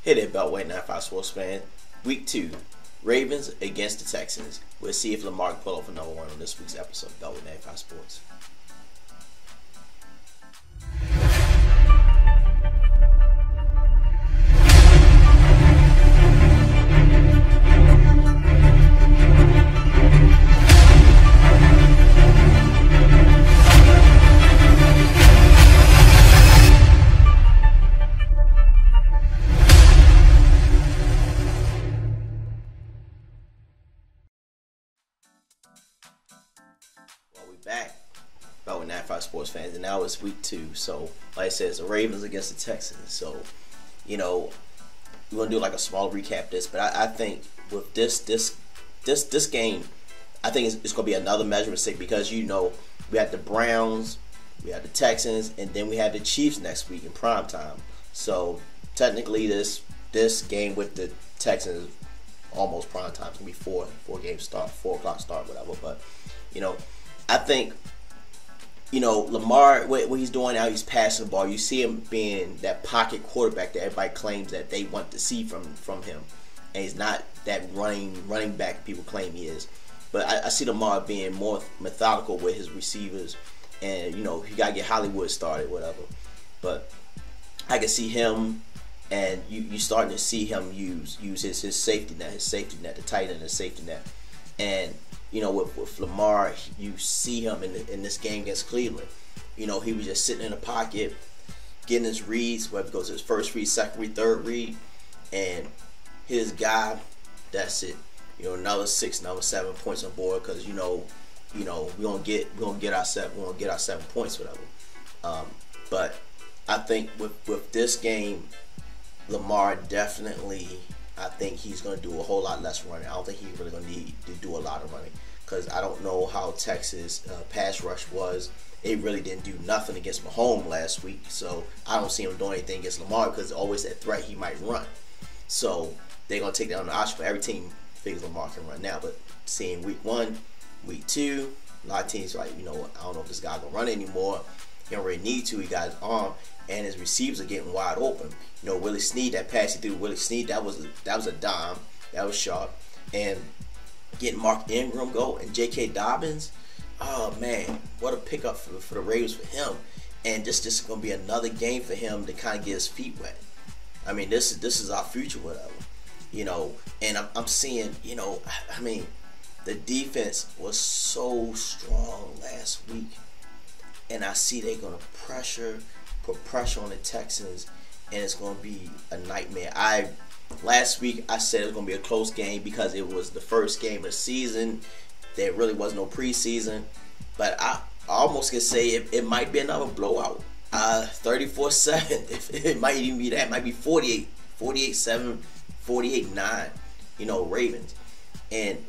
Hey there, Beltway 95 Sports fan. Week 2, Ravens against the Texans. We'll see if Lamar can pull off another one on this week's episode of Beltway 95 Sports. Back about 95 Sports fans, and now it's week 2. So, like I said, it's the Ravens against the Texans. So, we're gonna do like a small recap of this, but I think with this game, I think it's gonna be another measuring stick because we had the Browns, we had the Texans, and then we have the Chiefs next week in prime time. So technically, this game with the Texans is almost prime time. It's gonna be 4 o'clock start, whatever. But I think, Lamar, what he's doing now, he's passing the ball. You see him being that pocket quarterback that everybody claims that they want to see from him. And he's not that running back people claim he is. But I see Lamar being more methodical with his receivers. And, he got to get Hollywood started, whatever. But I can see him, and you starting to see him use his safety net, the tight end, his safety net. And with Lamar, you see him in this game against Cleveland. He was just sitting in the pocket, getting his reads, whether it goes his first read, second read, third read, and his guy, that's it. Another 6, another 7 points on board because we're gonna get our 7 points, whatever. But I think with this game, Lamar definitely, I think he's going to do a whole lot less running. I don't think he's really going to need to do a lot of running because I don't know how Texas pass rush was. It really didn't do nothing against Mahomes last week, so I don't see him doing anything against Lamar because there's always that threat he might run. So they're going to take that on the option, but every team figures Lamar can run now. But seeing week 1, week 2, a lot of teams are like, I don't know if this guy going to run anymore. He don't really need to. He got his arm, and his receivers are getting wide open. Willie Snead, that pass he threw Willie Snead, that was a dime. That was sharp. And getting Mark Ingram go and J.K. Dobbins, oh man, what a pickup for the Ravens for him. And this is going to be another game for him to kind of get his feet wet. I mean, this is our future, whatever. And I'm seeing, the defense was so strong last week. And I see they're going to put pressure on the Texans, and it's going to be a nightmare. Last week I said it was going to be a close game because it was the first game of the season. There really was no preseason, but I almost can say it might be another blowout. 34-7. It might even be that. It might be 48-7, 48-9. Ravens, and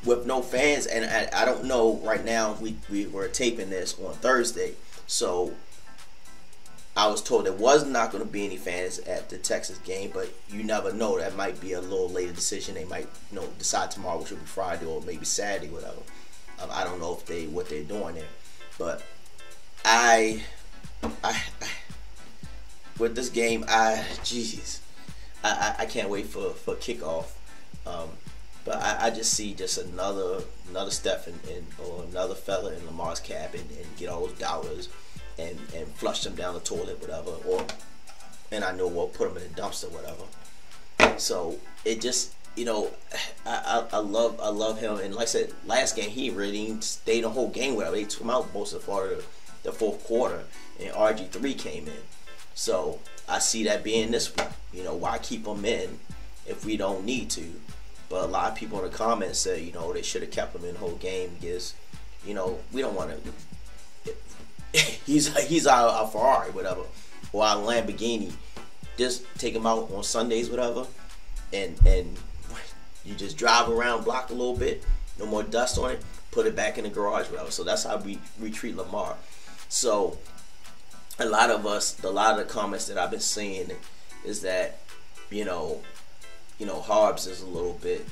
with no fans. And I don't know right now. We were taping this on Thursday, so I was told there was not going to be any fans at the Texas game, but you never know. That might be a little later decision. They might, decide tomorrow, which will be Friday or maybe Saturday, whatever. I don't know what they're doing there, but I with this game, I can't wait for kickoff. But I just see another step or another fella in Lamar's cap and get all those dollars and flush them down the toilet, whatever, and I know we'll put them in the dumpster, whatever. So it just, I love him, and like I said, last game he really stayed the whole game, whatever. They took him out most of the fourth quarter, and RG3 came in. So I see that being this week. Why keep him in if we don't need to? But a lot of people in the comments say, they should have kept him in the whole game because, we don't want to. He's our Ferrari, whatever, or our Lamborghini. Just take him out on Sundays, whatever, and you just drive around, block a little bit, no more dust on it, put it back in the garage, whatever. So that's how we treat Lamar. So a lot of the comments that I've been seeing is that, Harbs is a little bit,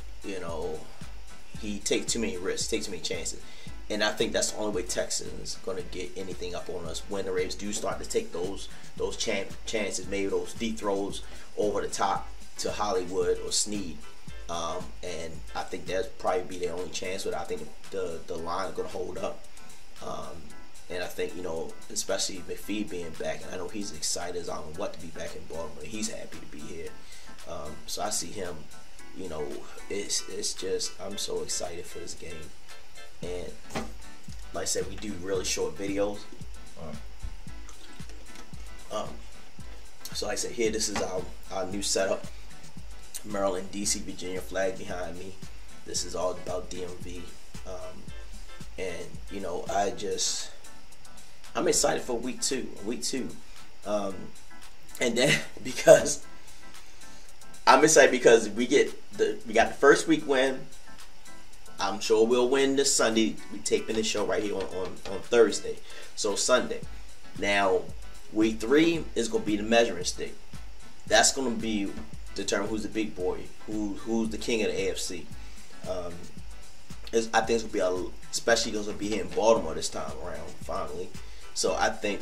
he takes too many risks, takes too many chances. And I think that's the only way Texans going to get anything up on us when the Ravens do start to take those chances, maybe those deep throws over the top, to Hollywood or Snead. And I think that's probably be their only chance, but I think the line is going to hold up. And I think, you know, especially McPhee being back, and I know he's excited as I don't know what to be back in Baltimore. He's happy to be here. So I see him, you know, it's just, I'm so excited for this game. And like I said, we do really short videos. So like I said, here, this is our new setup. Maryland, DC, Virginia flag behind me. This is all about DMV. And you know, I'm excited for week two. And then because I'm excited because we got the first week win. I'm sure we'll win this Sunday. We taping this show right here on Thursday. So Sunday. Now week 3 is gonna be the measuring stick. That's gonna be determine who's the big boy, who's the king of the AFC. I think it's gonna be especially gonna be here in Baltimore this time around finally. So I think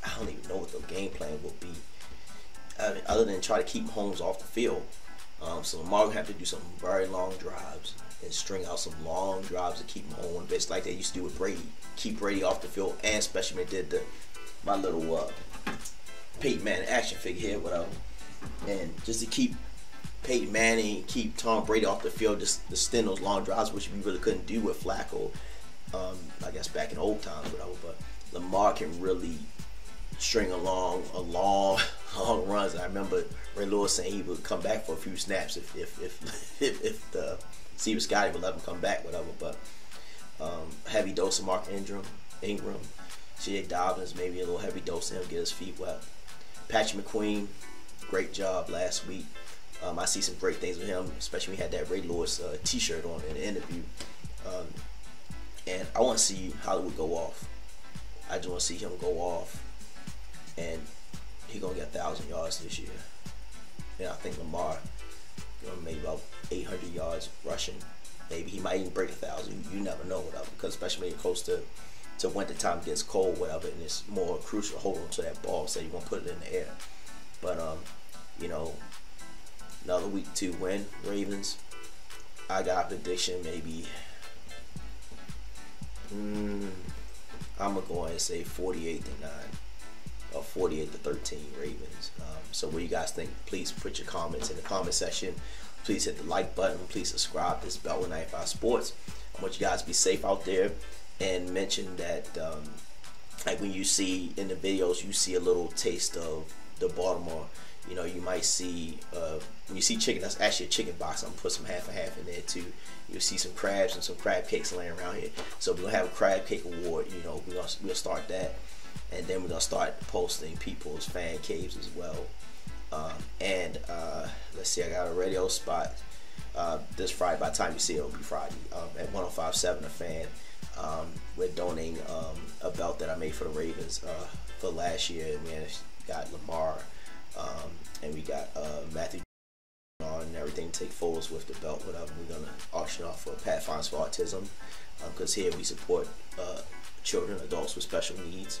I don't even know what the game plan will be, other than try to keep Holmes off the field. So Lamar gonna have to do some very long drives and string out some long drives to keep him home, basically like they used to do with Brady. Keep Brady off the field, and especially when they did my little Peyton Manning action figure here, whatever. And just to keep Peyton Manning, keep Tom Brady off the field, just to extend those long drives, which we really couldn't do with Flacco, I guess back in old times, whatever. But Lamar can really string along long runs. And I remember Ray Lewis saying he would come back for a few snaps if the Steve Scotty would let him come back, whatever. But heavy dose of Mark Ingram, C.J. Dobbins, maybe a little heavy dose of him, get his feet wet. Patrick McQueen, great job last week. I see some great things with him, especially when he had that Ray Lewis t-shirt on in the interview. And I want to see Hollywood go off. I just want to see him go off, and he's going to get 1,000 yards this year. And I think Lamar, maybe about 800 yards rushing. Maybe he might even break 1,000. You never know, whatever. Because especially when you're close to winter time, it gets cold, whatever, and it's more crucial to hold on to that ball, so you want to put it in the air. But you know, another week 2 win, Ravens. I got a prediction, maybe. I'm gonna go ahead and say 48-9 or 48-13 Ravens. So what do you guys think? Please put your comments in the comment section. Please hit the like button. Please subscribe. This is Beltway 95 Sports. I want you guys to be safe out there, and mention that like when you see in the videos, you see a little taste of the Baltimore. You know, you might see when you see chicken, that's actually a chicken box. I'm gonna put some half and half in there too. You'll see some crabs and some crab cakes laying around here. So we're gonna have a crab cake award. You know, we'll start that, and then we're gonna start posting people's fan caves as well. And let's see, I got a radio spot this Friday. By the time you see it, it'll be Friday at 105.7 The Fan. We're donating a belt that I made for the Ravens for last year. And we got Lamar, and we got Matthew on and everything. Take photos with the belt, whatever. We're gonna auction off for Pathfinders for Autism, because here we support children, adults with special needs.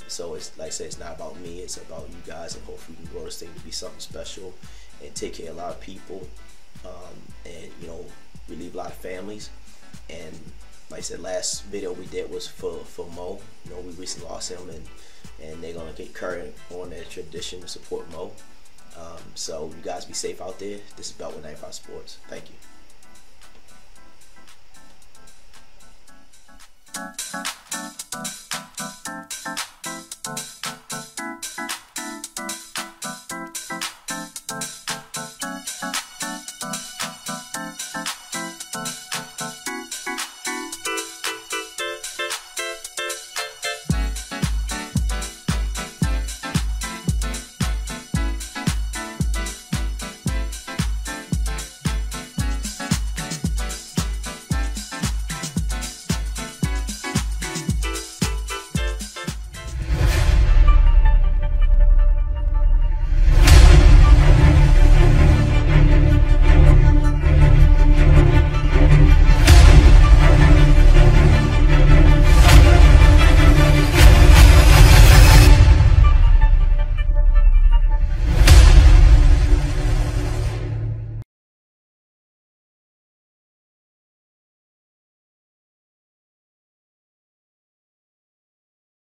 So it's like I said, it's not about me, it's about you guys, and hopefully we can grow this thing to be something special and take care of a lot of people, and you know, relieve a lot of families. And like I said, last video we did was for Mo. You know, we recently lost him, and they're gonna get current on their tradition to support Mo. So you guys be safe out there. This is Beltway 95 Sports. Thank you.